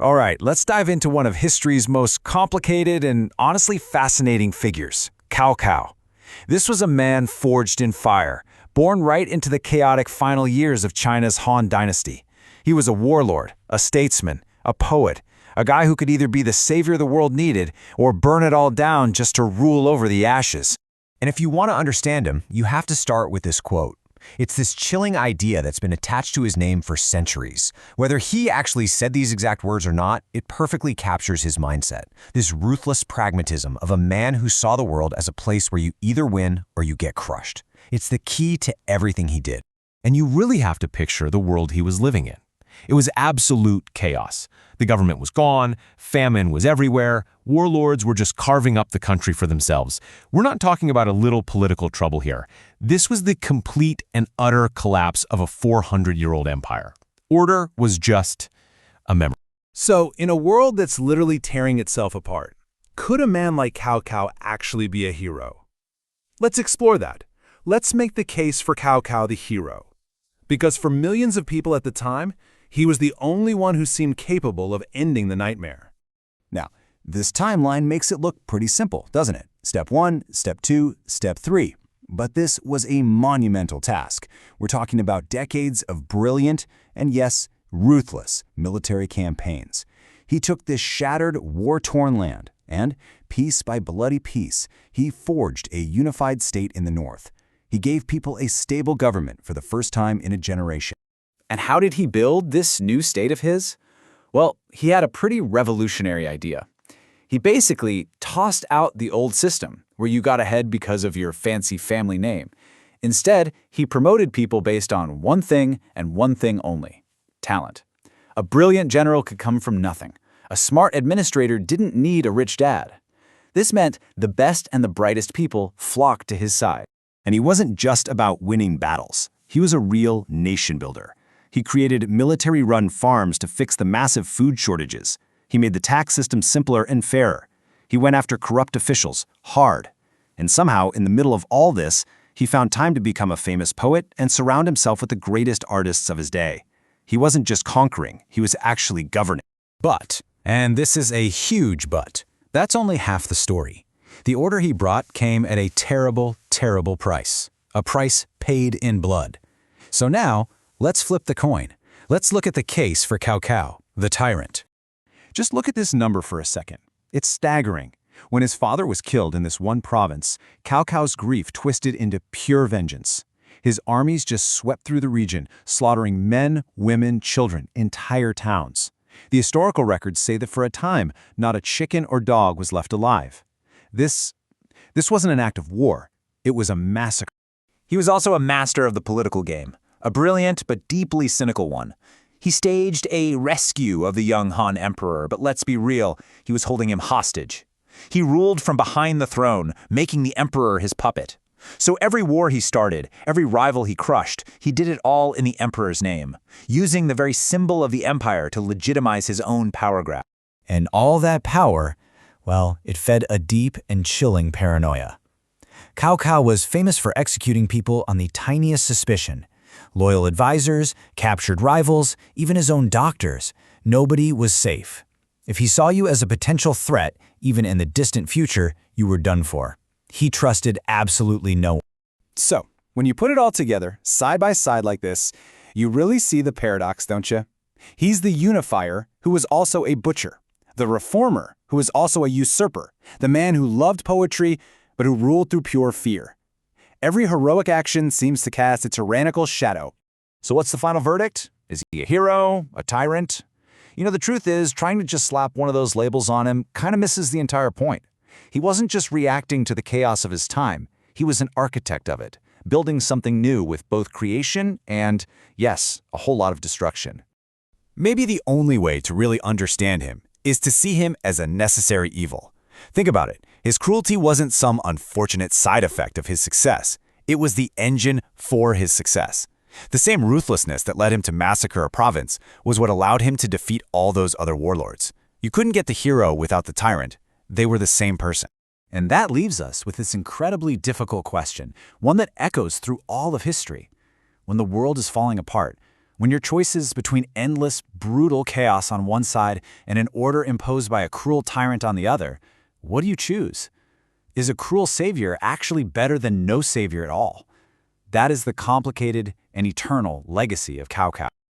All right, let's dive into one of history's most complicated and honestly fascinating figures, Cao Cao. This was a man forged in fire, born right into the chaotic final years of China's Han dynasty. He was a warlord, a statesman, a poet, a guy who could either be the savior the world needed or burn it all down just to rule over the ashes. And if you want to understand him, you have to start with this quote. It's this chilling idea that's been attached to his name for centuries. Whether he actually said these exact words or not, it perfectly captures his mindset. This ruthless pragmatism of a man who saw the world as a place where you either win or you get crushed. It's the key to everything he did. And you really have to picture the world he was living in. It was absolute chaos. The government was gone, famine was everywhere, warlords were just carving up the country for themselves. We're not talking about a little political trouble here. This was the complete and utter collapse of a 400-year-old empire. Order was just a memory. So, in a world that's literally tearing itself apart, could a man like Cao Cao actually be a hero? Let's explore that. Let's make the case for Cao Cao the hero. Because for millions of people at the time, he was the only one who seemed capable of ending the nightmare. Now, this timeline makes it look pretty simple, doesn't it? Step 1, Step 2, Step 3. But this was a monumental task. We're talking about decades of brilliant and, yes, ruthless military campaigns. He took this shattered, war-torn land, and, piece by bloody piece, he forged a unified state in the north. He gave people a stable government for the first time in a generation. And how did he build this new state of his? Well, he had a pretty revolutionary idea. He basically tossed out the old system, where you got ahead because of your fancy family name. Instead, he promoted people based on one thing and one thing only: talent. A brilliant general could come from nothing. A smart administrator didn't need a rich dad. This meant the best and the brightest people flocked to his side. And he wasn't just about winning battles. He was a real nation builder. He created military-run farms to fix the massive food shortages. He made the tax system simpler and fairer. He went after corrupt officials hard. And somehow, in the middle of all this, he found time to become a famous poet and surround himself with the greatest artists of his day. He wasn't just conquering, he was actually governing. But, and this is a huge but, that's only half the story. The order he brought came at a terrible, terrible price. A price paid in blood. So now, let's flip the coin. Let's look at the case for Cao Cao, the tyrant. Just look at this number for a second. It's staggering. When his father was killed in this one province, Cao Cao's grief twisted into pure vengeance. His armies just swept through the region, slaughtering men, women, children, entire towns. The historical records say that for a time, not a chicken or dog was left alive. This wasn't an act of war. It was a massacre. He was also a master of the political game, a brilliant but deeply cynical one. He staged a rescue of the young Han emperor, but let's be real, he was holding him hostage. He ruled from behind the throne, making the emperor his puppet. So every war he started, every rival he crushed, he did it all in the emperor's name, using the very symbol of the empire to legitimize his own power grab. And all that power, well, it fed a deep and chilling paranoia. Cao Cao was famous for executing people on the tiniest suspicion. Loyal advisors, captured rivals, even his own doctors. Nobody was safe. If he saw you as a potential threat, even in the distant future, you were done for. He trusted absolutely no one. So, when you put it all together, side by side like this, you really see the paradox, don't you? He's the unifier who was also a butcher, the reformer who was also a usurper, the man who loved poetry but who ruled through pure fear. Every heroic action seems to cast a tyrannical shadow. So what's the final verdict? Is he a hero, a tyrant? You know, the truth is, trying to just slap one of those labels on him kind of misses the entire point. He wasn't just reacting to the chaos of his time. He was an architect of it, building something new with both creation and, yes, a whole lot of destruction. Maybe the only way to really understand him is to see him as a necessary evil. Think about it. His cruelty wasn't some unfortunate side effect of his success. It was the engine for his success. The same ruthlessness that led him to massacre a province was what allowed him to defeat all those other warlords. You couldn't get the hero without the tyrant. They were the same person. And that leaves us with this incredibly difficult question, one that echoes through all of history. When the world is falling apart, When your choice is between endless, brutal chaos on one side and an order imposed by a cruel tyrant on the other, what do you choose? Is a cruel savior actually better than no savior at all? That is the complicated and eternal legacy of Cao Cao.